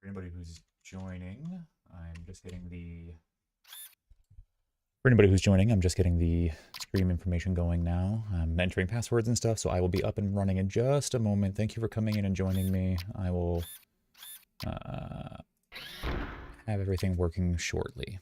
For anybody who's joining, I'm just getting the... For anybody who's joining, I'm just getting the stream information going now. I'm entering passwords and stuff, so I will be up and running in just a moment. Thank you for coming in and joining me. I will have everything working shortly.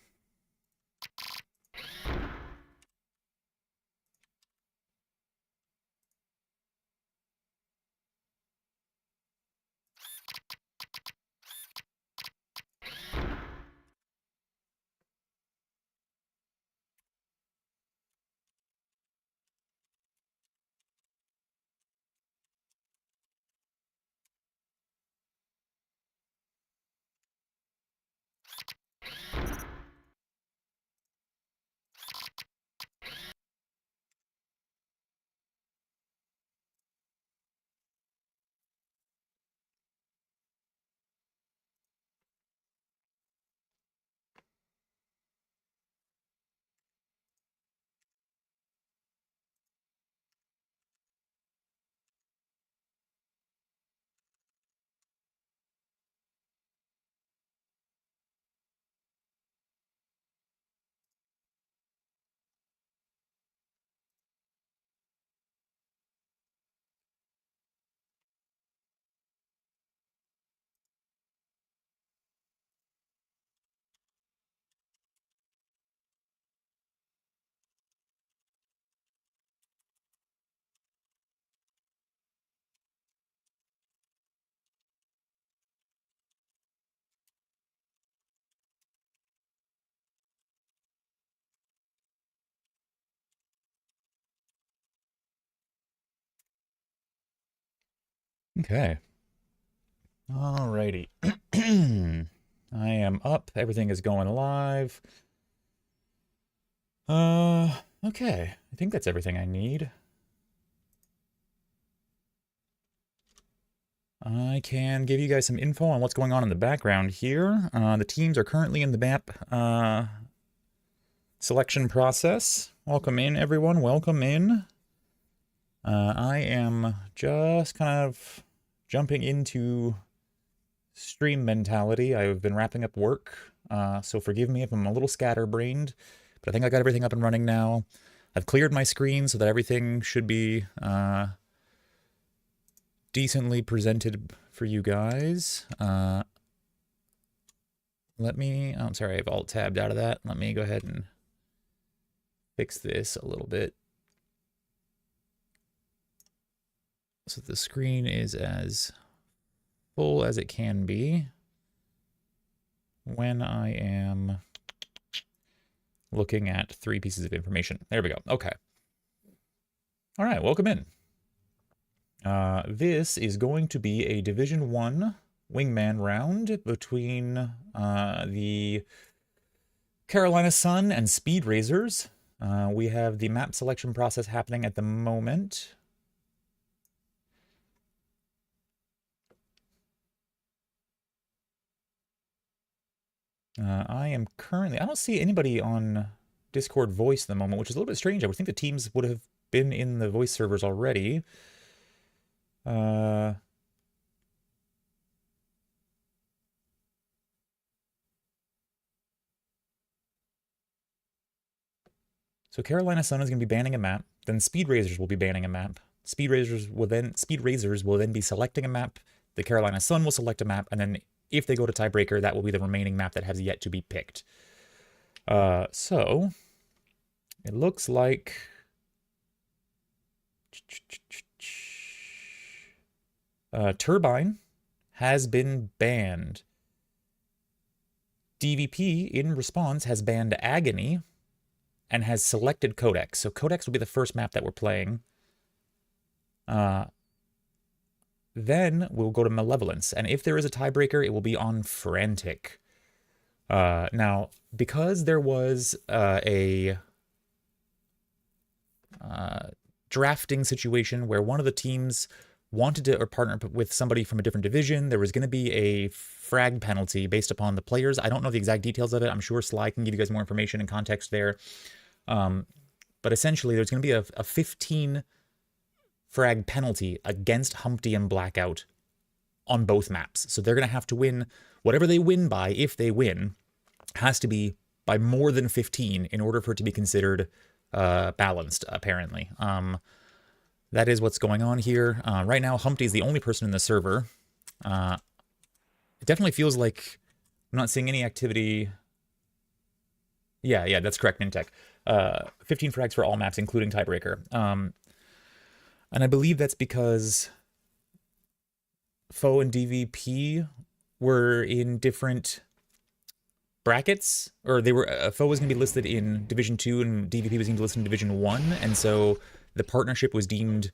Okay. Alrighty. I am up. Everything is going live. Okay. I think that's everything I need. I can give you guys some info on what's going on in the background here. The teams are currently in the map selection process. Welcome in, everyone. Welcome in. I am just kind of jumping into stream mentality. I've been wrapping up work, so forgive me if I'm a little scatterbrained, but I think I got everything up and running now. I've cleared my screen so that everything should be decently presented for you guys. Let me, oh, I'm sorry, I've alt-tabbed out of that. Let me go ahead and fix this a little bit. So the screen is as full as it can be when I am looking at 3 pieces of information. There we go. Okay. All right, welcome in. This is going to be a Division 1 Wingman round between the Carolina Sun and Speedrazors. We have the map selection process happening at the moment. I am currently... I don't see anybody on Discord voice at the moment, which is a little bit strange. I would think the teams would have been in the voice servers already. So Carolina Sun is going to be banning a map. Then Speedrazors will be banning a map. Speedrazors will then be selecting a map. The Carolina Sun will select a map, and then if they go to tiebreaker, that will be the remaining map that has yet to be picked. So it looks like Turbine has been banned. DVP, in response, has banned Agony and has selected Codex. So Codex will be the first map that we're playing. Then we'll go to Malevolence, and if there is a tiebreaker, it will be on Frantic. Now, because there was a drafting situation where one of the teams wanted to partner with somebody from a different division, there was going to be a frag penalty based upon the players. I don't know the exact details of it. I'm sure Sly can give you guys more information and context there. But essentially, there's going to be a 15 frag penalty against Humpty and Blackout on both maps. So they're going to have to win whatever they win by, if they win, has to be by more than 15 in order for it to be considered balanced, apparently. That is what's going on here. Right now, Humpty is the only person in the server. It definitely feels like I'm not seeing any activity. Yeah, that's correct, Nintech. 15 frags for all maps, including Tiebreaker. And I believe that's because Foe and DVP were in different brackets, or they were Foe was going to be listed in Division 2 and DVP was going to be listed in Division 1, and so the partnership was deemed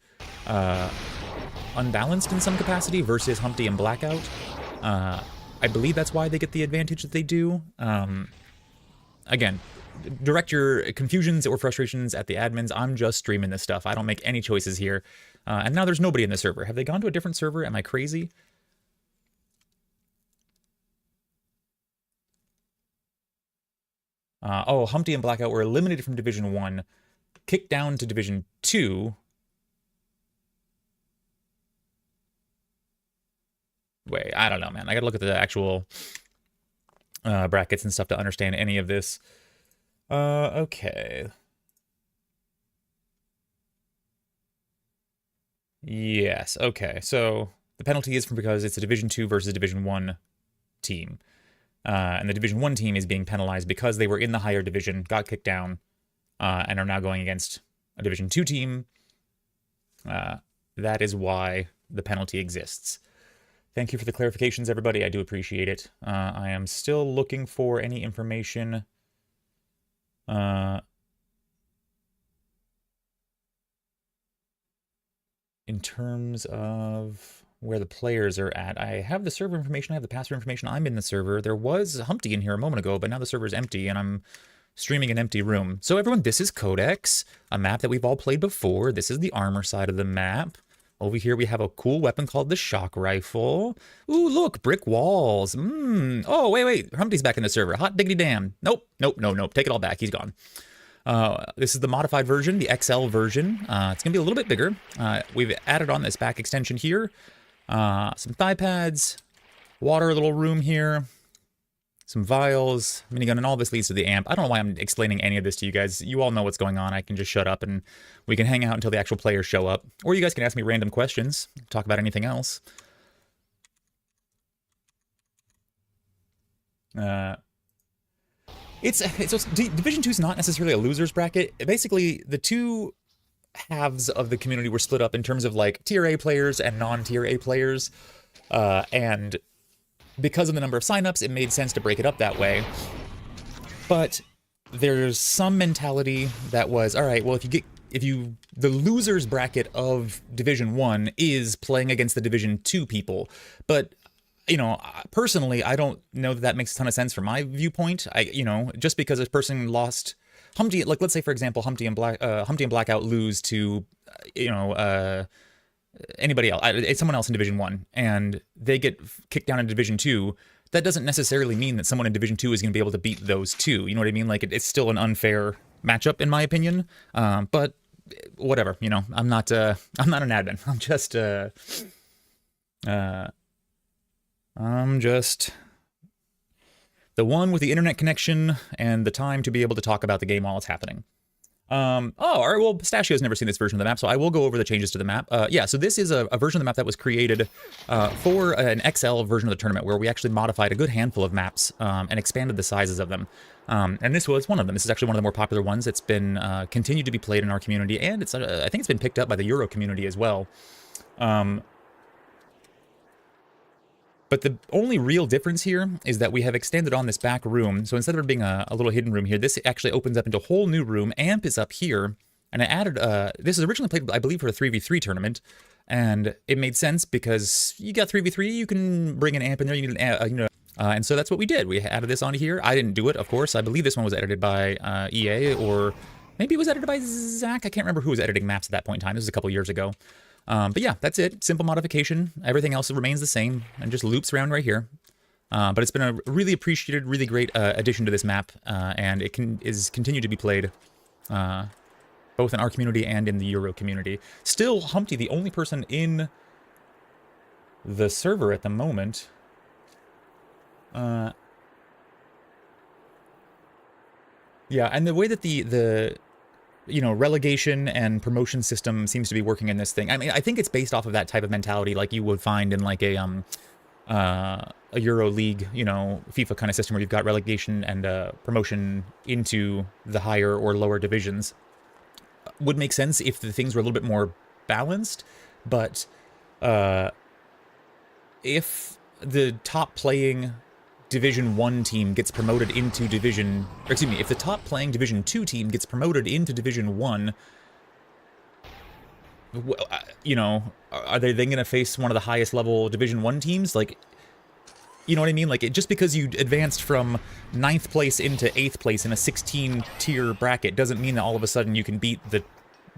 unbalanced in some capacity versus Humpty and Blackout. I believe that's why they get the advantage that they do. Again, direct your confusions or frustrations at the admins. I'm just streaming this stuff. I don't make any choices here. And now there's nobody in the server. Have they gone to a different server? Am I crazy? Oh, Humpty and Blackout were eliminated from Division 1, kicked down to Division 2. Wait, I don't know, man. I gotta look at the actual brackets and stuff to understand any of this. Okay. Yes, okay. So the penalty is because it's a Division 2 versus Division 1 team. And the Division 1 team is being penalized because they were in the higher division, got kicked down, and are now going against a Division 2 team. That is why the penalty exists. Thank you for the clarifications, everybody. I do appreciate it. I am still looking for any information. In terms of where the players are at. I have the server information, I have the password information, I'm in the server. There was Humpty in here a moment ago, but now the server's empty and I'm streaming an empty room. So everyone, this is Codex, a map that we've all played before. This is the armor side of the map. Over here we have a cool weapon called the shock rifle. Ooh, look, brick walls. Oh, wait, Humpty's back in the server. Hot diggity damn. Nope. Take it all back, he's gone. This is the modified version, the XL version. It's going to be a little bit bigger. We've added on this back extension here. Some thigh pads, water, little room here, some vials, minigun, and all this leads to the amp. I don't know why I'm explaining any of this to you guys. You all know what's going on. I can just shut up and we can hang out until the actual players show up. Or you guys can ask me random questions, talk about anything else. Division 2 is not necessarily a loser's bracket. Basically, the two halves of the community were split up in terms of like tier A players and non-tier A players. And because of the number of signups, it made sense to break it up that way. But there's some mentality that was, all right, well, the loser's bracket of Division 1 is playing against the Division 2 people. But, you know, personally, I don't know that makes a ton of sense from my viewpoint. Just because a person lost Humpty, like let's say for example, Humpty and Blackout lose to, anybody else, it's someone else in Division 1, and they get kicked down in Division 2, that doesn't necessarily mean that someone in Division 2 is going to be able to beat those two. You know what I mean? Like, it's still an unfair matchup, in my opinion. But whatever, I'm not an admin. I'm just the one with the internet connection and the time to be able to talk about the game while it's happening. All right, well, Pistachio's never seen this version of the map, so I will go over the changes to the map. So this is a version of the map that was created for an XL version of the tournament, where we actually modified a good handful of maps and expanded the sizes of them. And this was one of them. This is actually one of the more popular ones. It's been continued to be played in our community, and I think it's been picked up by the Euro community as well. But the only real difference here is that we have extended on this back room. So instead of it being a little hidden room here, this actually opens up into a whole new room. Amp is up here. And I added, this is originally played, I believe, for a 3v3 tournament. And it made sense because you got 3v3, you can bring an amp in there, you need and so that's what we did. We added this onto here. I didn't do it, of course. I believe this one was edited by EA, or maybe it was edited by Zach. I can't remember who was editing maps at that point in time. This was a couple years ago. But yeah, that's it. Simple modification. Everything else remains the same and just loops around right here. But it's been a really appreciated, really great addition to this map, and it is continued to be played both in our community and in the Euro community. Still, Humpty, the only person in the server at the moment. Yeah, and the way that the you know, relegation and promotion system seems to be working in this thing. I mean, I think it's based off of that type of mentality like you would find in like a Euro League, you know, FIFA kind of system where you've got relegation and promotion into the higher or lower divisions. Would make sense if the things were a little bit more balanced, but if the top playing Division 1 team gets promoted into if the top playing Division 2 team gets promoted into Division 1, you know, are they then going to face one of the highest level Division 1 teams? Like, you know what I mean? Like, just because you advanced from 9th place into 8th place in a 16-tier bracket doesn't mean that all of a sudden you can beat the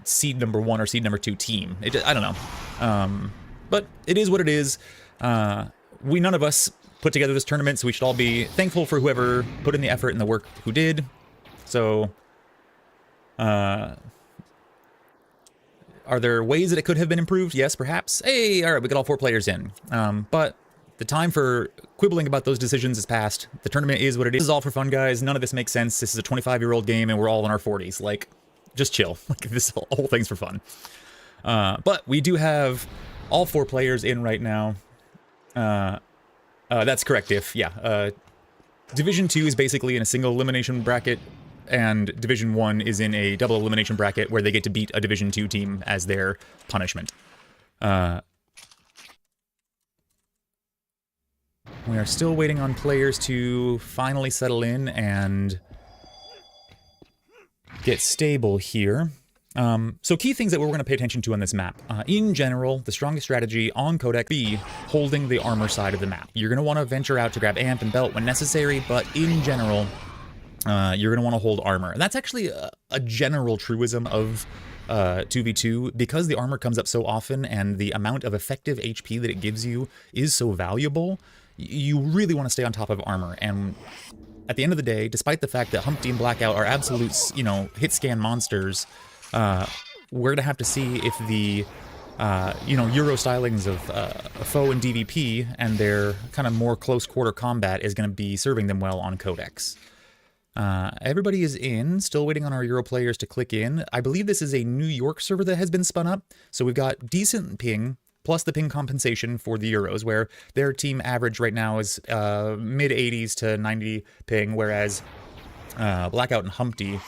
seed number 1 or seed number 2 team. I don't know. But it is what it is. None of us put together this tournament, so we should all be thankful for whoever put in the effort and the work who did. So, are there ways that it could have been improved? Yes, perhaps. Hey, all right, we got all 4 players in. But the time for quibbling about those decisions is past. The tournament is what it is. This is all for fun, guys. None of this makes sense. This is a 25-year-old game, and we're all in our 40s. Like, just chill. Like, this whole thing's for fun. But we do have all 4 players in right now. That's correct, yeah. Division 2 is basically in a single elimination bracket, and Division 1 is in a double elimination bracket where they get to beat a Division 2 team as their punishment. We are still waiting on players to finally settle in and get stable here. So key things that we're going to pay attention to on this map. In general, the strongest strategy on Codex be holding the armor side of the map. You're going to want to venture out to grab amp and belt when necessary, but in general, you're going to want to hold armor. And that's actually a general truism of 2v2, because the armor comes up so often and the amount of effective HP that it gives you is so valuable. You really want to stay on top of armor. And at the end of the day, despite the fact that Humpty and Blackout are absolute, you know, hit scan monsters, we're gonna have to see if the, you know, Euro stylings of foe and DVP and their kind of more close quarter combat is gonna be serving them well on Codex. Everybody is in, still waiting on our Euro players to click in. I believe this is a New York server that has been spun up, so we've got decent ping, plus the ping compensation for the Euros, where their team average right now is mid-80s to 90 ping, whereas Blackout and Humpty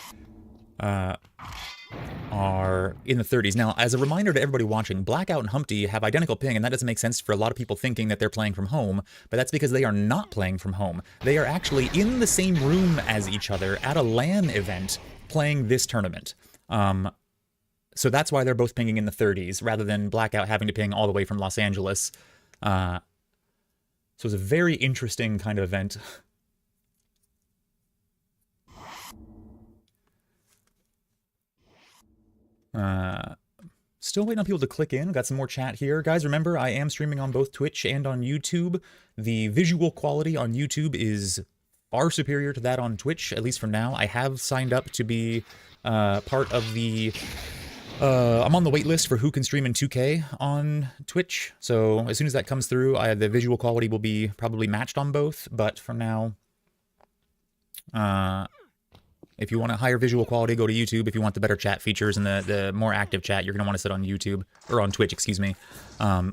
are in the 30s. Now, as a reminder to everybody watching, Blackout and Humpty have identical ping, and that doesn't make sense for a lot of people thinking that they're playing from home, but that's because they are not playing from home. They are actually in the same room as each other at a LAN event playing this tournament. So that's why they're both pinging in the 30s, rather than Blackout having to ping all the way from Los Angeles. So it's a very interesting kind of event. Still waiting on people to click in. Got some more chat here. Guys, remember, I am streaming on both Twitch and on YouTube. The visual quality on YouTube is far superior to that on Twitch, at least for now. I have signed up to be part of the... I'm on the wait list for who can stream in 2K on Twitch, so as soon as that comes through, the visual quality will be probably matched on both, but for now, if you want a higher visual quality, go to YouTube. If you want the better chat features and the more active chat, you're going to want to sit on YouTube, or on Twitch, excuse me.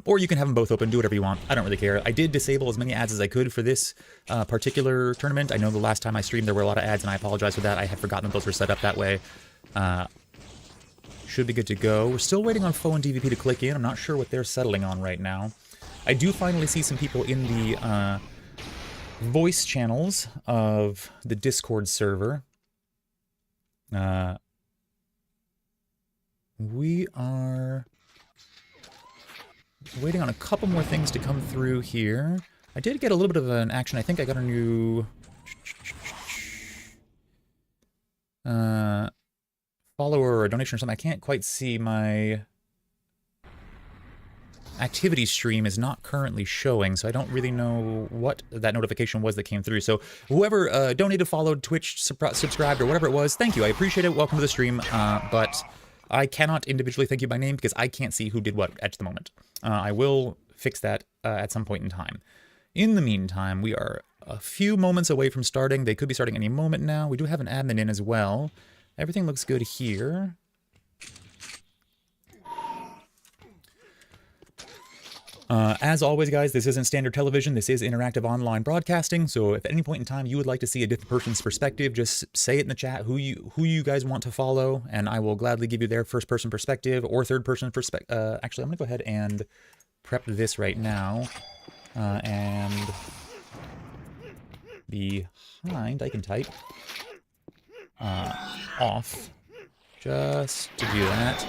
Or you can have them both open, do whatever you want. I don't really care. I did disable as many ads as I could for this particular tournament. I know the last time I streamed there were a lot of ads, and I apologize for that. I had forgotten that those were set up that way. Should be good to go. We're still waiting on foe and DVP to click in. I'm not sure what they're settling on right now. I do finally see some people in the voice channels of the Discord server. We are waiting on a couple more things to come through here. I did get a little bit of an action. I think I got a new... follower or a donation or something. I can't quite see. My activity stream is not currently showing, so I don't really know what that notification was that came through. So whoever donated, followed, Twitch, subscribed, or whatever it was, thank you. I appreciate it. Welcome to the stream. But I cannot individually thank you by name because I can't see who did what at the moment. I will fix that at some point in time. In the meantime, we are a few moments away from starting. They could be starting any moment now. We do have an admin in as well. Everything looks good here. As always, guys, this isn't standard television. This is interactive online broadcasting. So if at any point in time you would like to see a different person's perspective, just say it in the chat who you guys want to follow, and I will gladly give you their first-person perspective or third-person perspective. Actually, I'm going to go ahead and prep this right now. And behind, I can type off just to do that.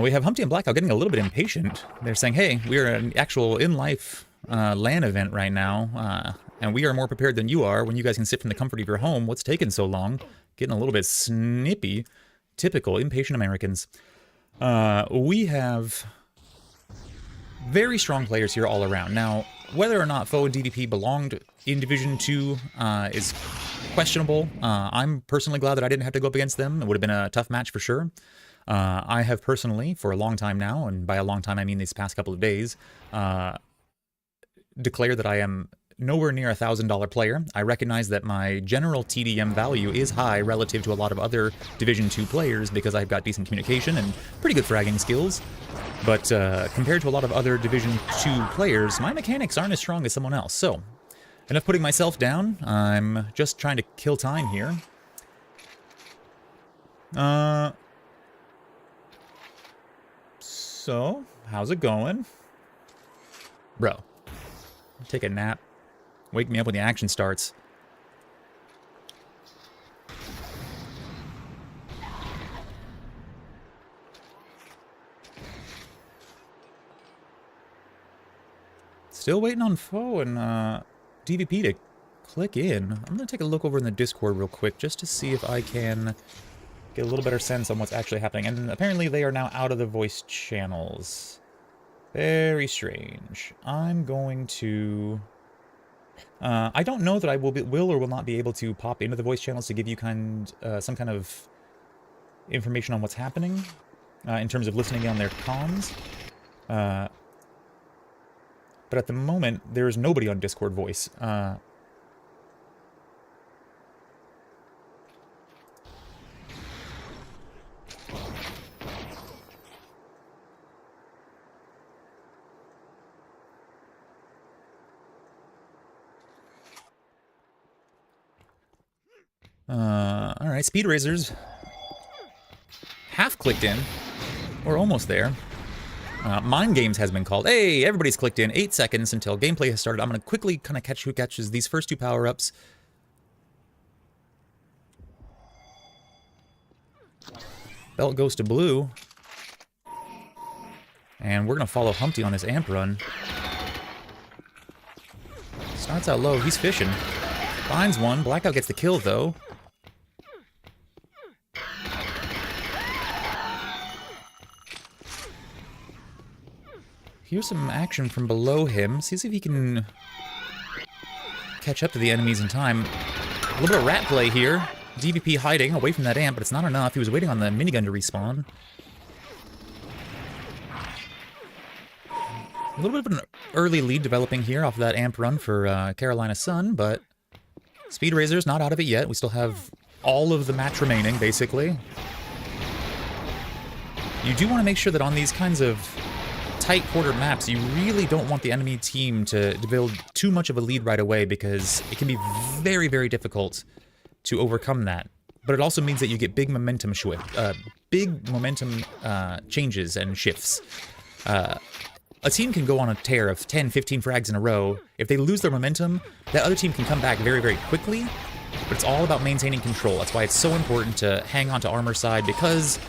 We have Humpty and Blackout getting a little bit impatient. They're saying, hey, we're an actual in-life LAN event right now, and we are more prepared than you are. When you guys can sit from the comfort of your home, what's taking so long? Getting a little bit snippy. Typical impatient Americans. We have very strong players here all around. Now, whether or not Foe and DVP belonged in Division 2 is questionable. I'm personally glad that I didn't have to go up against them. It would have been a tough match for sure. I have personally, for a long time now, and by a long time I mean these past couple of days, declared that I am nowhere near a $1,000 player. I recognize that my general TDM value is high relative to a lot of other Division 2 players because I've got decent communication and pretty good fragging skills. But compared to a lot of other Division 2 players, my mechanics aren't as strong as someone else. So, enough putting myself down. I'm just trying to kill time here. So, how's it going? Bro, take a nap. Wake me up when the action starts. Still waiting on Foe and DVP to click in. I'm going to take a look over in the Discord real quick just to see if I can get a little better sense on what's actually happening. And apparently they are now out of the voice channels. Very strange. I'm going to... I don't know that I will or will not be able to pop into the voice channels to give you some kind of information on what's happening in terms of listening on their comms. But at the moment, there's nobody on Discord voice. Alright, Speedrazors half clicked in. We're almost there. Mind Games has been called. Hey, everybody's clicked in. 8 seconds until gameplay has started. I'm going to quickly kind of catch who catches these first two power-ups. Belt goes to blue. And we're going to follow Humpty on this amp run. Starts out low. He's fishing. Finds one. Blackout gets the kill, though. Here's some action from below him. See if he can catch up to the enemies in time. A little bit of rat play here. DVP hiding away from that amp, but it's not enough. He was waiting on the minigun to respawn. A little bit of an early lead developing here off of that amp run for Carolina Sun, but Speedrazors not out of it yet. We still have all of the match remaining, basically. You do want to make sure that on these kinds of tight quartered maps, you really don't want the enemy team to build too much of a lead right away because it can be very, very difficult to overcome that. But it also means that you get big momentum changes and shifts. A team can go on a tear of 10, 15 frags in a row. If they lose their momentum, that other team can come back very, very quickly. But it's all about maintaining control. That's why it's so important to hang on to armor side, because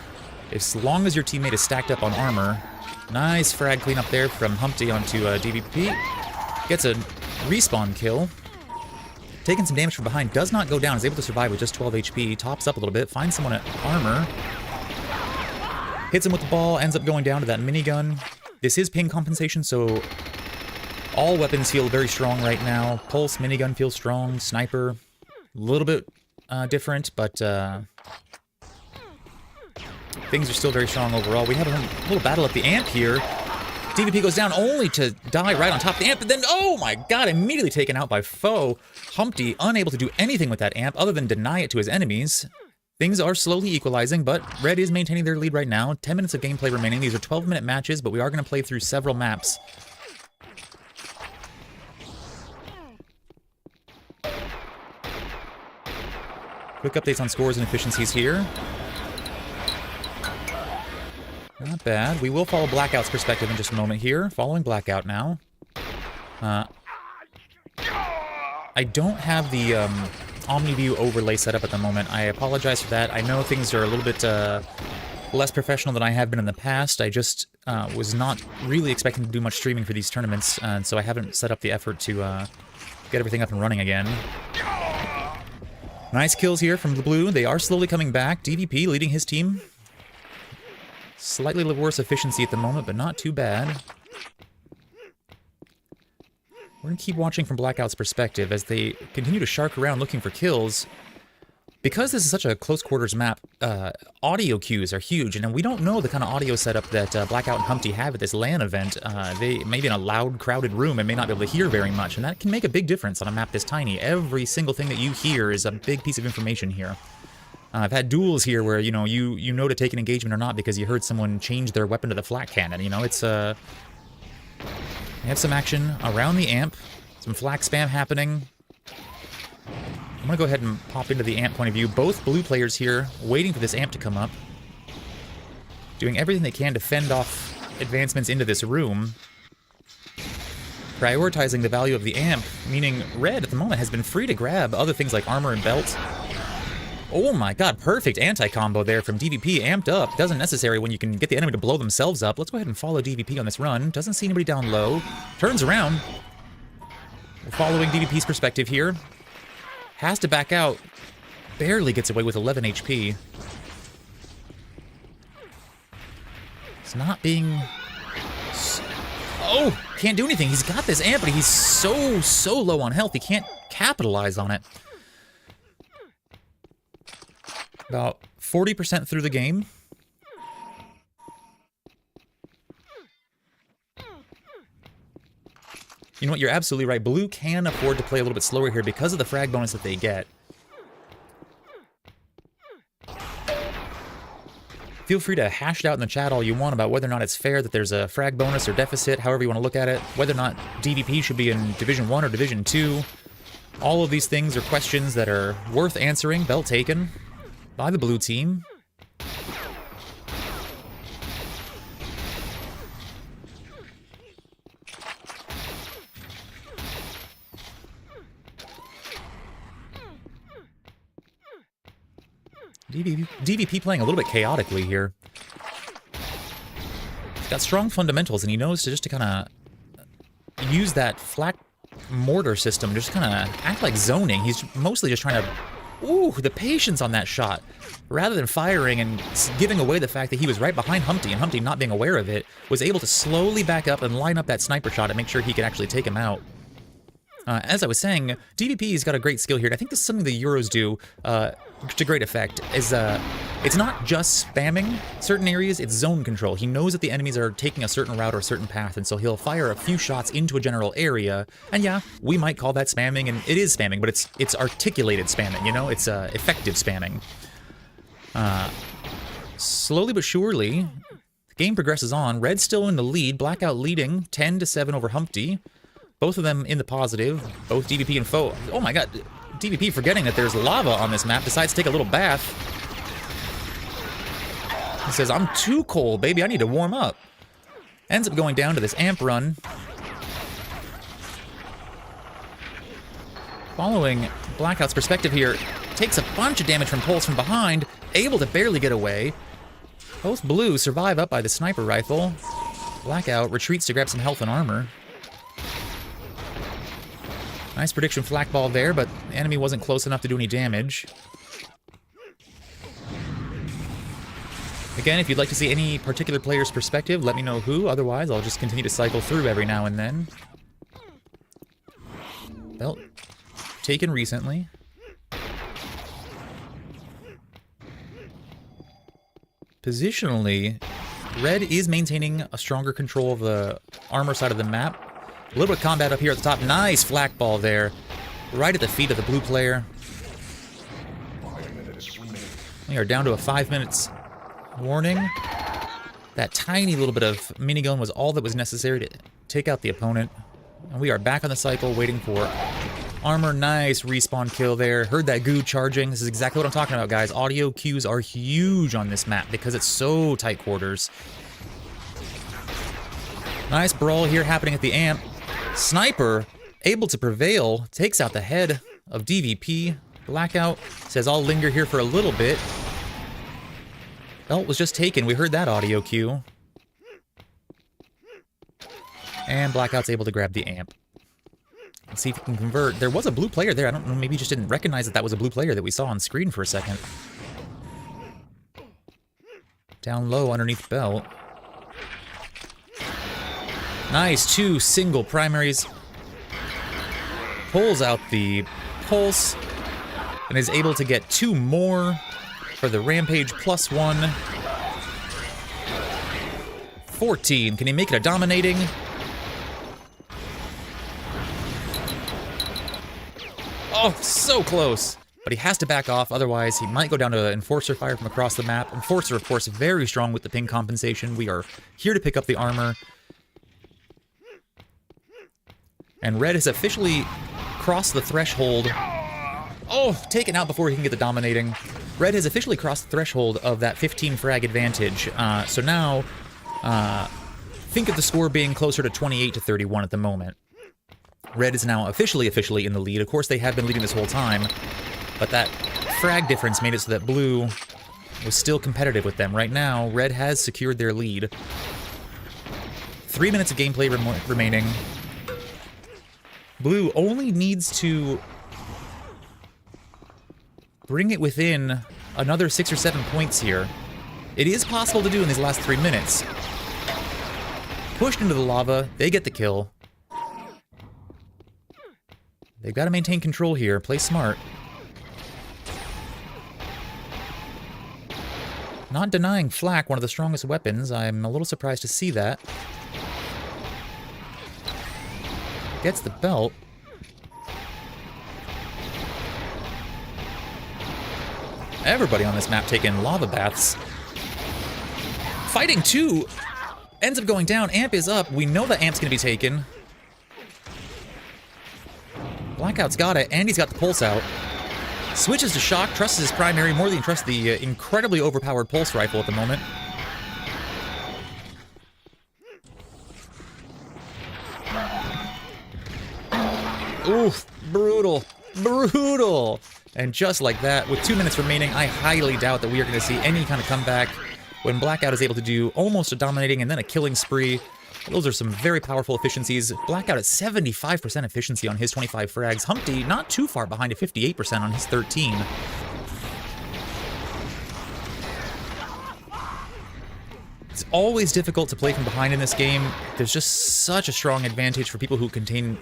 as long as your teammate is stacked up on armor... Nice frag cleanup there from Humpty onto DVP. Gets a respawn kill. Taking some damage from behind. Does not go down. Is able to survive with just 12 HP. Tops up a little bit. Finds someone at armor. Hits him with the ball. Ends up going down to that minigun. This is ping compensation, so all weapons feel very strong right now. Pulse, minigun feels strong. Sniper, a little bit different, but... things are still very strong overall. We have a little battle at the amp here. DVP goes down only to die right on top of the amp, but then, oh my god, immediately taken out by foe. Humpty unable to do anything with that amp other than deny it to his enemies. Things are slowly equalizing, but Red is maintaining their lead right now. 10 minutes of gameplay remaining. These are 12-minute matches, but we are going to play through several maps. Quick updates on scores and efficiencies here. Not bad. We will follow Blackout's perspective in just a moment here. Following Blackout now. I don't have the OmniView overlay set up at the moment. I apologize for that. I know things are a little bit less professional than I have been in the past. I just was not really expecting to do much streaming for these tournaments, and so I haven't set up the effort to get everything up and running again. Nice kills here from the blue. They are slowly coming back. DVP leading his team. Slightly worse efficiency at the moment, but not too bad. We're going to keep watching from Blackout's perspective as they continue to shark around looking for kills. Because this is such a close quarters map, audio cues are huge, and we don't know the kind of audio setup that Blackout and Humpty have at this LAN event. They may be in a loud, crowded room and may not be able to hear very much, and that can make a big difference on a map this tiny. Every single thing that you hear is a big piece of information here. I've had duels here where, you know to take an engagement or not because you heard someone change their weapon to the flak cannon. You know, it's, we have some action around the amp, some flak spam happening. I'm gonna go ahead and pop into the amp point of view. Both blue players here waiting for this amp to come up. Doing everything they can to fend off advancements into this room. Prioritizing the value of the amp, meaning Red at the moment has been free to grab other things like armor and belt. Oh my god, perfect anti-combo there from DVP, amped up. Doesn't necessary when you can get the enemy to blow themselves up. Let's go ahead and follow DVP on this run. Doesn't see anybody down low. Turns around. We're following DVP's perspective here. Has to back out. Barely gets away with 11 HP. It's not being... Oh! Can't do anything. He's got this amp, but he's so low on health. He can't capitalize on it. About 40% through the game. You know what, you're absolutely right. Blue can afford to play a little bit slower here because of the frag bonus that they get. Feel free to hash it out in the chat all you want about whether or not it's fair that there's a frag bonus or deficit, however you want to look at it. Whether or not DVP should be in Division 1 or Division 2. All of these things are questions that are worth answering. Belt taken by the blue team. DVP playing a little bit chaotically here. He's got strong fundamentals, and he knows to just to kind of use that flak mortar system, just kind of act like zoning. He's mostly just trying to... Ooh, the patience on that shot. Rather than firing and giving away the fact that he was right behind Humpty, and Humpty not being aware of it, was able to slowly back up and line up that sniper shot and make sure he could actually take him out. As I was saying, DVP's got a great skill here, and I think this is something the Euros do to great effect, is it's not just spamming certain areas, it's zone control. He knows that the enemies are taking a certain route or a certain path, and so he'll fire a few shots into a general area, and yeah, we might call that spamming, and it is spamming, but it's articulated spamming, you know? It's effective spamming. Slowly but surely, the game progresses on. Red's still in the lead, Blackout leading 10-7 over Humpty. Both of them in the positive, both DVP and foe. Oh my god, DVP forgetting that there's lava on this map, decides to take a little bath. He says, I'm too cold, baby, I need to warm up. Ends up going down to this amp run. Following Blackout's perspective here, takes a bunch of damage from Pulse from behind, able to barely get away. Both blue survive up by the sniper rifle. Blackout retreats to grab some health and armor. Nice prediction flak ball there, but the enemy wasn't close enough to do any damage. Again, if you'd like to see any particular player's perspective, let me know who. Otherwise, I'll just continue to cycle through every now and then. Belt taken recently. Positionally, Red is maintaining a stronger control of the armor side of the map. A little bit of combat up here at the top. Nice flak ball there. Right at the feet of the blue player. We are down to a 5 minutes warning. That tiny little bit of minigun was all that was necessary to take out the opponent. And we are back on the cycle waiting for armor. Nice respawn kill there. Heard that goo charging. This is exactly what I'm talking about, guys. Audio cues are huge on this map because it's so tight quarters. Nice brawl here happening at the amp. Sniper able to prevail. Takes out the head of DVP. Blackout says, I'll linger here for a little bit. Belt was just taken. We heard that audio cue. And Blackout's able to grab the amp. Let's see if he can convert. There was a blue player there. I don't know, maybe he just didn't recognize that that was a blue player that we saw on screen for a second. Down low underneath Belt. Nice, 2 single primaries. Pulls out the pulse. And is able to get 2 more for the Rampage +1. 14. Can he make it a dominating? Oh, so close. But he has to back off, otherwise he might go down to Enforcer fire from across the map. Enforcer, of course, very strong with the ping compensation. We are here to pick up the armor. And Red has officially crossed the threshold. Oh, taken out before he can get the dominating. Red has officially crossed the threshold of that 15 frag advantage. So now, think of the score being closer to 28-31 at the moment. Red is now officially in the lead. Of course, they have been leading this whole time, but that frag difference made it so that Blue was still competitive with them. Right now, Red has secured their lead. 3 minutes of gameplay remaining. Blue only needs to bring it within another 6 or 7 points here. It is possible to do in these last 3 minutes. Pushed into the lava, they get the kill. They've got to maintain control here, play smart. Not denying flak, one of the strongest weapons. I'm a little surprised to see that. Gets the belt. Everybody on this map taking lava baths. Fighting 2 ends up going down. Amp is up. We know that Amp's going to be taken. Blackout's got it, and he's got the pulse out. Switches to shock, trusts his primary more than he trusts the incredibly overpowered pulse rifle at the moment. Oof, brutal, brutal. And just like that, with 2 minutes remaining, I highly doubt that we are going to see any kind of comeback when Blackout is able to do almost a dominating and then a killing spree. Those are some very powerful efficiencies. Blackout at 75% efficiency on his 25 frags. Humpty not too far behind at 58% on his 13. It's always difficult to play from behind in this game. There's just such a strong advantage for people who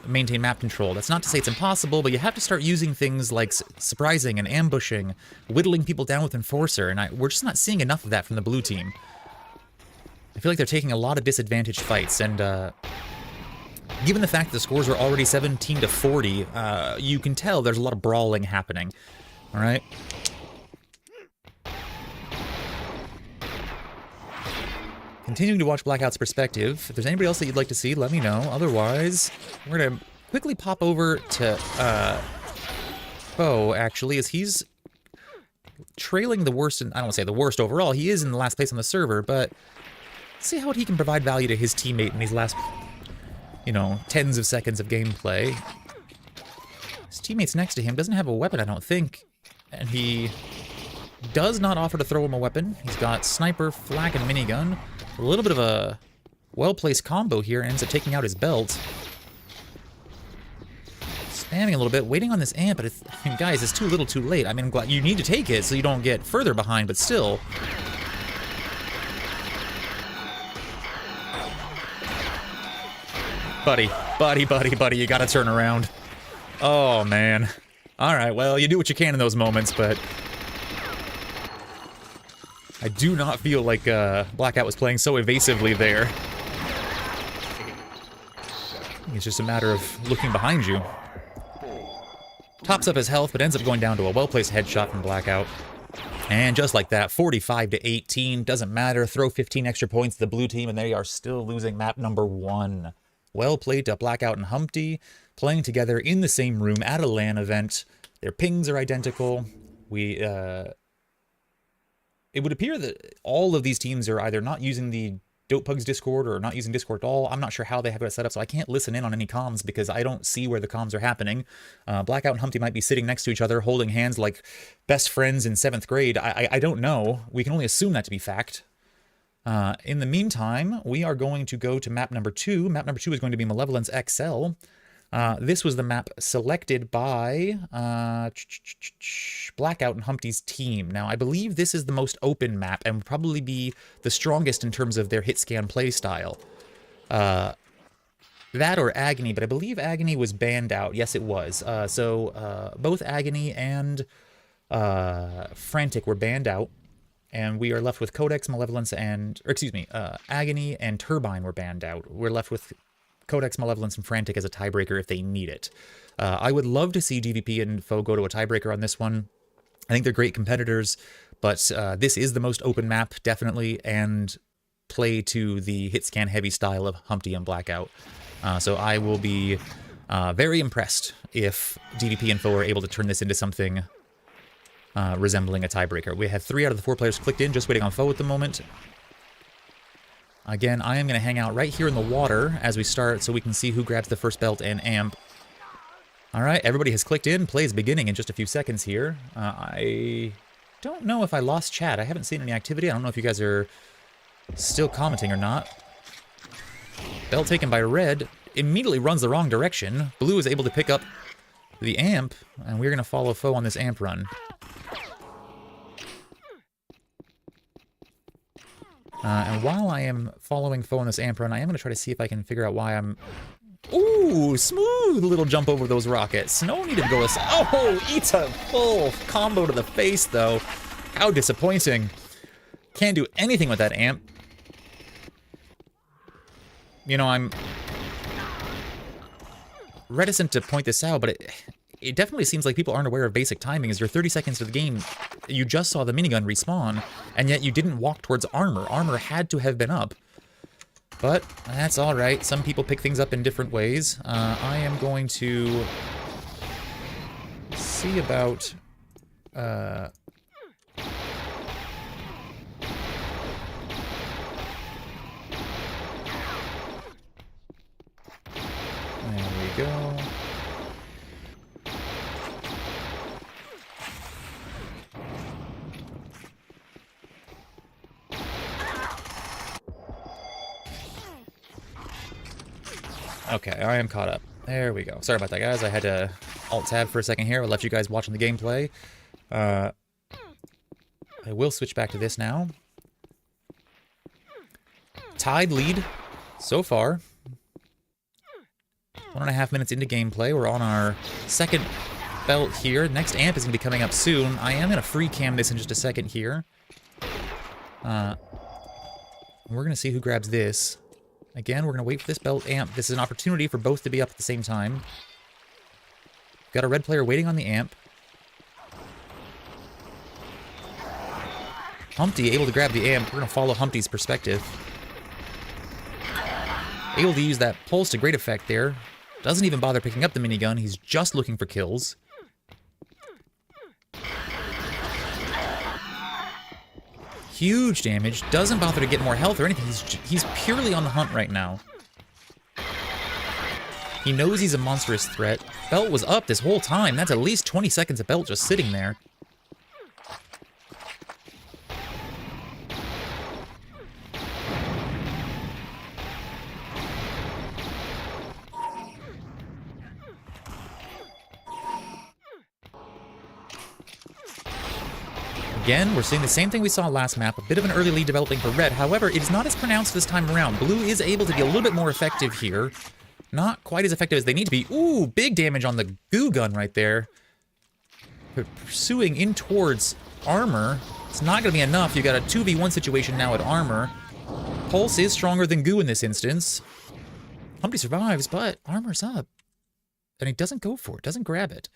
maintain map control. That's not to say it's impossible, but you have to start using things like surprising and ambushing, whittling people down with Enforcer, and we're just not seeing enough of that from the blue team. I feel like they're taking a lot of disadvantaged fights, and given the fact that the scores are already 17-40, you can tell there's a lot of brawling happening. All right? Continuing to watch Blackout's perspective. If there's anybody else that you'd like to see, let me know. Otherwise, we're going to quickly pop over to Bo, actually, as he's trailing the worst, I don't want to say the worst overall. He is in the last place on the server, but see how he can provide value to his teammate in these last, tens of seconds of gameplay. His teammate's next to him doesn't have a weapon, I don't think, and he does not offer to throw him a weapon. He's got sniper, flak, and minigun. A little bit of a well-placed combo here, ends up taking out his belt. Spamming a little bit, waiting on this amp, but guys, it's too little too late. I mean, I'm glad you need to take it so you don't get further behind, but still. Buddy, you gotta turn around. Oh, man. Alright, well, you do what you can in those moments, but I do not feel like Blackout was playing so evasively there. It's just a matter of looking behind you. Tops up his health, but ends up going down to a well-placed headshot from Blackout. And just like that, 45 to 18, doesn't matter. Throw 15 extra points to the blue team, and they are still losing map number 1. Well played to Blackout and Humpty, playing together in the same room at a LAN event. Their pings are identical. It would appear that all of these teams are either not using the Dopepugs Discord or not using Discord at all. I'm not sure how they have it set up, so I can't listen in on any comms because I don't see where the comms are happening. Blackout and Humpty might be sitting next to each other, holding hands like best friends in 7th grade. I don't know. We can only assume that to be fact. In the meantime, we are going to go to map number 2. Map number 2 is going to be Malevolence XL. This was the map selected by Blackout and Humpty's team. Now, I believe this is the most open map and would probably be the strongest in terms of their hit scan play style. That or Agony, but I believe Agony was banned out. Yes, it was. So both Agony and Frantic were banned out. And we are left with Codex, Malevolence, and... Or excuse me, Agony and Turbine were banned out. We're left with Codex, Malevolence, and Frantic as a tiebreaker if they need it. I would love to see GVP and Foe go to a tiebreaker on this one. I think they're great competitors, but this is the most open map, definitely, and play to the hit scan heavy style of Humpty and Blackout. So I will be very impressed if GVP and Foe are able to turn this into something resembling a tiebreaker. We have 3 out of the 4 players clicked in, just waiting on Foe at the moment. Again, I am going to hang out right here in the water as we start so we can see who grabs the first belt and amp. Alright, everybody has clicked in. Play is beginning in just a few seconds here. I don't know if I lost chat. I haven't seen any activity. I don't know if you guys are still commenting or not. Belt taken by Red immediately runs the wrong direction. Blue is able to pick up the amp, and we're going to follow Foe on this amp run. And while I am following Foe on this amp run, I am going to try to see if I can figure out why I'm... Ooh, smooth little jump over those rockets. No need to go... Oh, eats a full combo to the face, though. How disappointing. Can't do anything with that amp. You know, I'm reticent to point this out, but it definitely seems like people aren't aware of basic timing. As you're 30 seconds to the game, you just saw the minigun respawn, and yet you didn't walk towards armor. Armor had to have been up. But that's alright. Some people pick things up in different ways. I am going to see about... There we go. Okay, I am caught up. There we go. Sorry about that, guys. I had to Alt-Tab for a second here. I left you guys watching the gameplay. I will switch back to this now. Tied lead so far. 1.5 minutes into gameplay. We're on our second belt here. Next amp is going to be coming up soon. I am going to free cam this in just a second here. We're going to see who grabs this. Again, we're going to wait for this belt amp. This is an opportunity for both to be up at the same time. Got a red player waiting on the amp. Humpty able to grab the amp. We're going to follow Humpty's perspective. Able to use that pulse to great effect there. Doesn't even bother picking up the minigun. He's just looking for kills. Huge damage. Doesn't bother to get more health or anything. He's purely on the hunt right now. He knows he's a monstrous threat. Belt was up this whole time. That's at least 20 seconds of Belt just sitting there. Again, we're seeing the same thing we saw last map, a bit of an early lead developing for Red. However, it is not as pronounced this time around. Blue is able to be a little bit more effective here. Not quite as effective as they need to be. Ooh, big damage on the goo gun right there. Pursuing in towards armor. It's not going to be enough. You got a 2v1 situation now at armor. Pulse is stronger than goo in this instance. Humpty survives, but armor's up. And he doesn't go for it, doesn't grab it.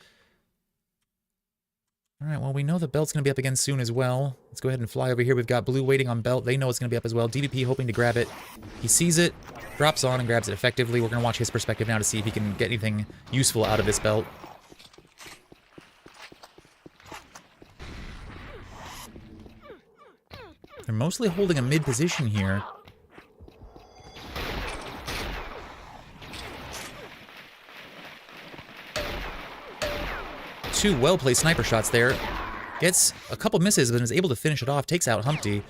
Alright, well, we know the belt's going to be up again soon as well. Let's go ahead and fly over here. We've got blue waiting on belt. They know it's going to be up as well. DVP hoping to grab it. He sees it, drops on, and grabs it effectively. We're going to watch his perspective now to see if he can get anything useful out of this belt. They're mostly holding a mid position here. Two well-placed sniper shots there. Gets a couple misses, but is able to finish it off. Takes out Humpty.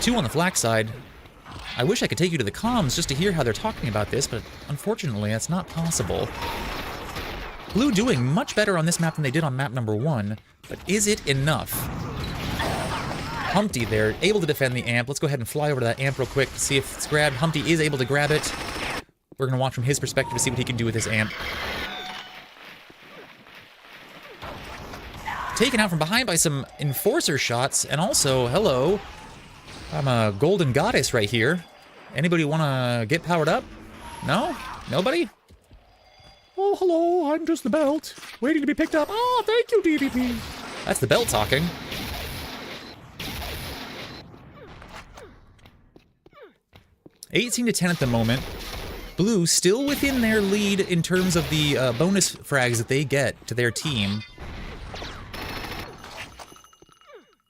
Two on the flak side. I wish I could take you to the comms just to hear how they're talking about this, but unfortunately, that's not possible. Blue doing much better on this map than they did on map number 1, but is it enough? Humpty there, able to defend the amp. Let's go ahead and fly over to that amp real quick to see if it's grabbed. Humpty is able to grab it. We're going to watch from his perspective to see what he can do with this amp. Taken out from behind by some enforcer shots, and also, hello, I'm a golden goddess right here. Anybody want to get powered up? No? Nobody? Oh, hello, I'm just the belt, waiting to be picked up. Oh, thank you, DVP. That's the belt talking. $18-10 at the moment. Blue still within their lead in terms of the bonus frags that they get to their team.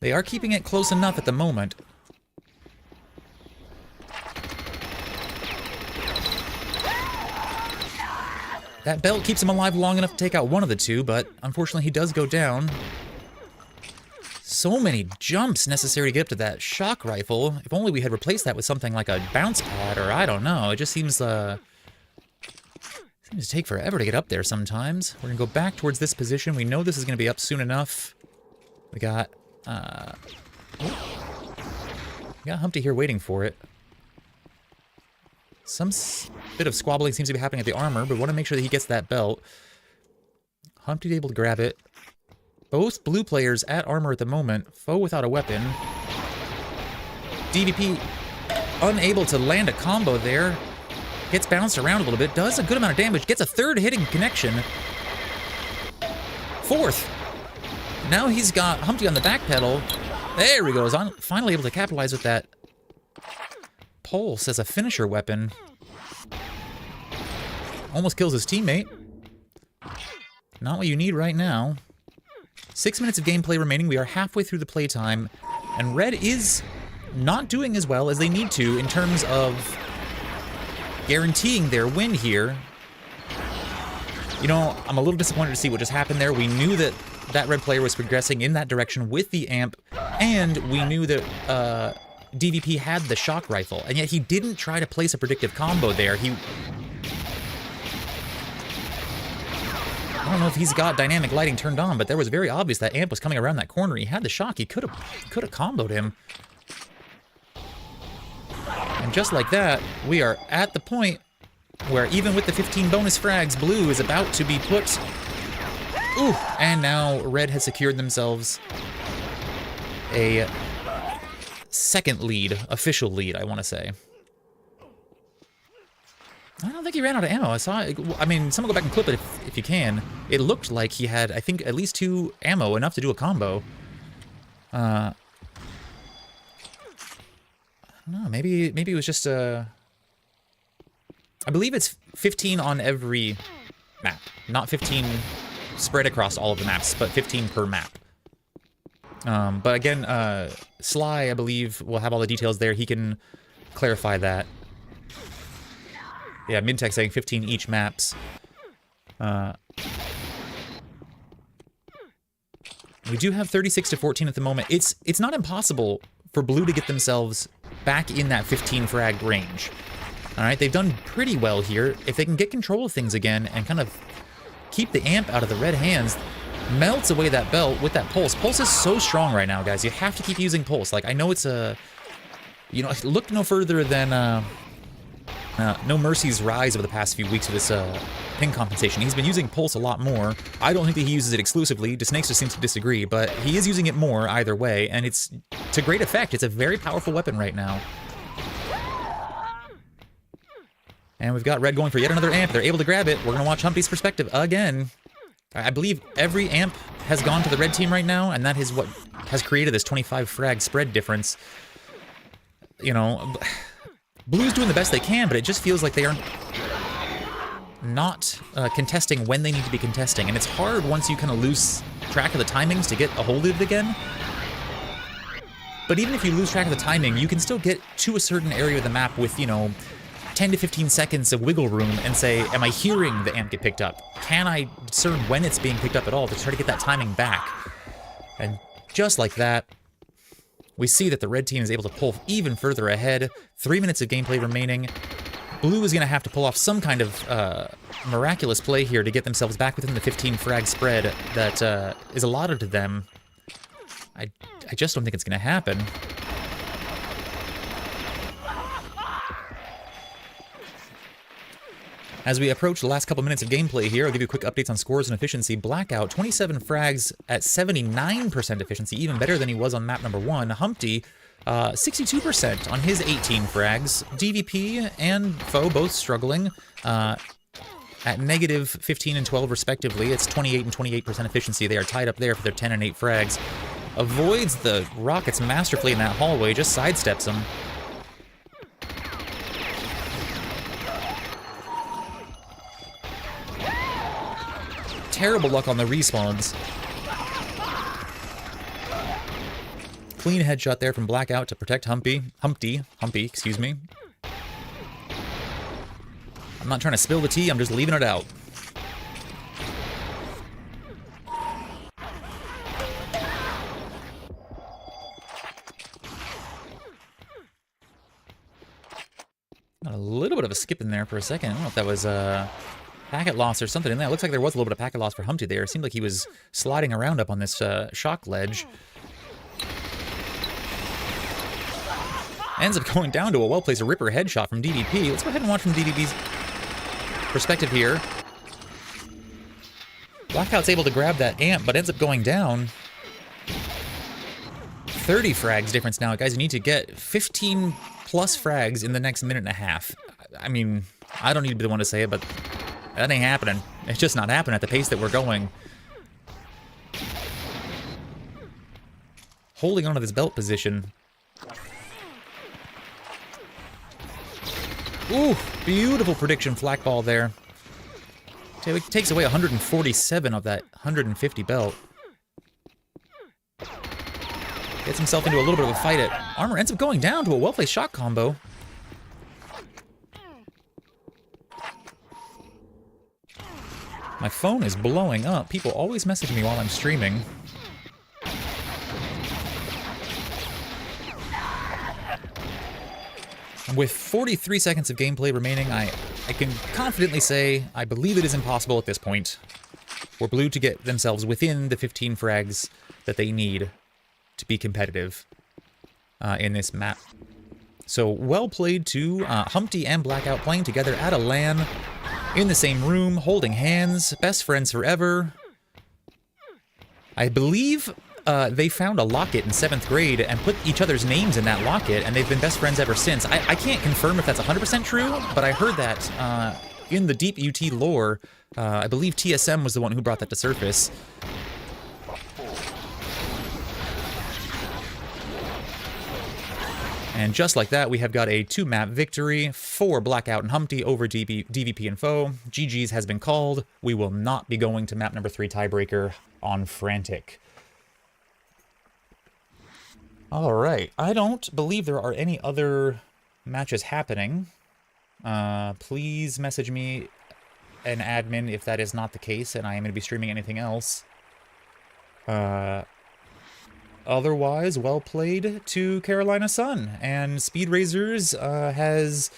They are keeping it close enough at the moment. That belt keeps him alive long enough to take out one of the two, but unfortunately he does go down. So many jumps necessary to get up to that shock rifle. If only we had replaced that with something like a bounce pad, or I don't know. It just seems to take forever to get up there sometimes. We're gonna go back towards this position. We know this is gonna be up soon enough. We got Humpty here waiting for it. Some bit of squabbling seems to be happening at the armor, but we want to make sure that he gets that belt. Humpty's able to grab it. Both blue players at armor at the moment. Foe without a weapon. DVP unable to land a combo there. Gets bounced around a little bit. Does a good amount of damage. Gets a third hitting connection. Fourth. Now he's got Humpty on the back pedal. There he goes. Finally able to capitalize with that pulse as a finisher weapon. Almost kills his teammate. Not what you need right now. 6 minutes of gameplay remaining. We are halfway through the playtime. And Red is not doing as well as they need to in terms of guaranteeing their win here. You know, I'm a little disappointed to see what just happened there. We knew that Red player was progressing in that direction with the amp, and we knew that DVP had the shock rifle, and yet he didn't try to place a predictive combo there. I don't know if he's got dynamic lighting turned on, but there was very obvious that amp was coming around that corner. He had the shock. He could have comboed him. And just like that, we are at the point where even with the 15 bonus frags, Blue is about to be put... Ooh, and now Red has secured themselves a second lead, official lead, I want to say. I don't think he ran out of ammo. I mean, someone go back and clip it if you can. It looked like he had, I think, at least 2 ammo, enough to do a combo. I don't know, maybe it was just I believe it's 15 on every map, not 15 spread across all of the maps, but 15 per map. But again, Sly, I believe, will have all the details there. He can clarify that. Yeah, Mintech saying 15 each maps. We do have 36-14 at the moment. It's not impossible for Blue to get themselves back in that 15 frag range. All right, they've done pretty well here. If they can get control of things again and kind of keep the amp out of the red hands, melts away that belt with that pulse. Pulse is so strong right now, guys. You have to keep using pulse. Like, I know it's a... You know, look no further than No Mercy's rise over the past few weeks with this ping compensation. He's been using Pulse a lot more. I don't think that he uses it exclusively. Snakes just seems to disagree, but he is using it more either way, and it's to great effect. It's a very powerful weapon right now. And we've got Red going for yet another amp. They're able to grab it. We're going to watch Humpty's perspective again. I believe every amp has gone to the red team right now, and that is what has created this 25 frag spread difference. You know, Blue's doing the best they can, but it just feels like they are not contesting when they need to be contesting. And it's hard once you kind of lose track of the timings to get a hold of it again. But even if you lose track of the timing, you can still get to a certain area of the map with, you know, 10 to 15 seconds of wiggle room and say, am I hearing the amp get picked up? Can I discern when it's being picked up at all to try to get that timing back? And just like that, we see that the red team is able to pull even further ahead. 3 minutes of gameplay remaining. Blue is going to have to pull off some kind of miraculous play here to get themselves back within the 15 frag spread that is allotted to them. I just don't think it's going to happen. As we approach the last couple minutes of gameplay here, I'll give you quick updates on scores and efficiency. Blackout, 27 frags at 79% efficiency, even better than he was on map number 1. Humpty, 62% on his 18 frags. DVP and Foe both struggling at negative 15 and 12 respectively. It's 28 and 28% efficiency. They are tied up there for their 10 and 8 frags. Avoids the rockets masterfully in that hallway, just sidesteps them. Terrible luck on the respawns. Clean headshot there from Blackout to protect Humpty, excuse me. I'm not trying to spill the tea, I'm just leaving it out. Got a little bit of a skip in there for a second. I don't know if that was packet loss or something in there. It looks like there was a little bit of packet loss for Humpty there. It seemed like he was sliding around up on this shock ledge. Ends up going down to a well-placed Ripper headshot from DDP. Let's go ahead and watch from DDP's perspective here. Blackout's able to grab that amp, but ends up going down. 30 frags difference now. Guys, you need to get 15 plus frags in the next minute and a half. I mean, I don't need to be the one to say it, but that ain't happening. It's just not happening at the pace that we're going. Holding on to this belt position. Ooh, beautiful prediction flak ball there. Takes away 147 of that 150 belt. Gets himself into a little bit of a fight at armor. Ends up going down to a well-placed shot combo. My phone is blowing up. People always message me while I'm streaming. With 43 seconds of gameplay remaining, I can confidently say I believe it is impossible at this point for Blue to get themselves within the 15 frags that they need to be competitive in this map. So well played to Humpty and Blackout playing together at a LAN, in the same room, holding hands, best friends forever. I believe they found a locket in 7th grade and put each other's names in that locket, and they've been best friends ever since. I can't confirm if that's 100% true, but I heard that in the deep UT lore. I believe TSM was the one who brought that to surface. And just like that, we have got a 2-map victory for Blackout and Humpty over DVP and Foe. GG's has been called. We will not be going to map number 3 tiebreaker on Frantic. Alright, I don't believe there are any other matches happening. Please message me an admin if that is not the case and I am going to be streaming anything else. Otherwise, well played to Carolina Sun, and Speedrazors has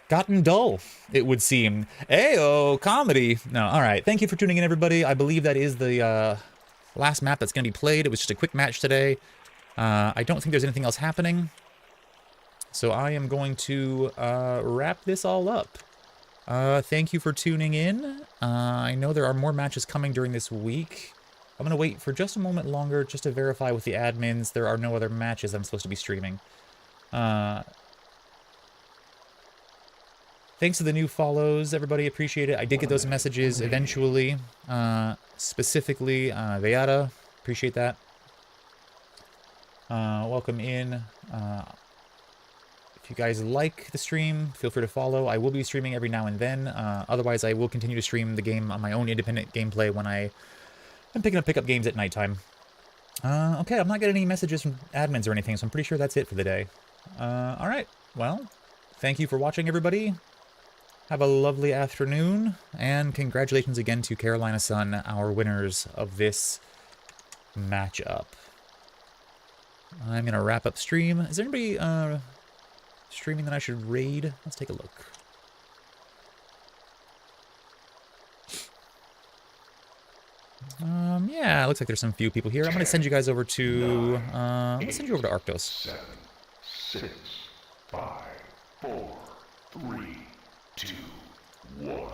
gotten dull, it would seem. Ayo, comedy! No, alright, thank you for tuning in, everybody. I believe that is the last map that's going to be played. It was just a quick match today. I don't think there's anything else happening. So I am going to wrap this all up. Thank you for tuning in. I know there are more matches coming during this week. I'm going to wait for just a moment longer just to verify with the admins there are no other matches I'm supposed to be streaming. Thanks to the new follows, everybody, appreciate it. I did get those messages eventually, specifically Veata, appreciate that. Welcome in. If you guys like the stream, feel free to follow. I will be streaming every now and then. Otherwise, I will continue to stream the game on my own independent gameplay when I'm picking up pickup games at nighttime. Okay, I'm not getting any messages from admins or anything, so I'm pretty sure that's it for the day. Alright, well, thank you for watching, everybody. Have a lovely afternoon, and congratulations again to Carolina Sun, our winners of this matchup. I'm gonna wrap up stream. Is there anybody, streaming that I should raid? Let's take a look. Yeah, it looks like there's some few people here. I'm gonna send you guys over to, let me send you over to Arctos. 7, 6, 5, 4, 3, 2, 1.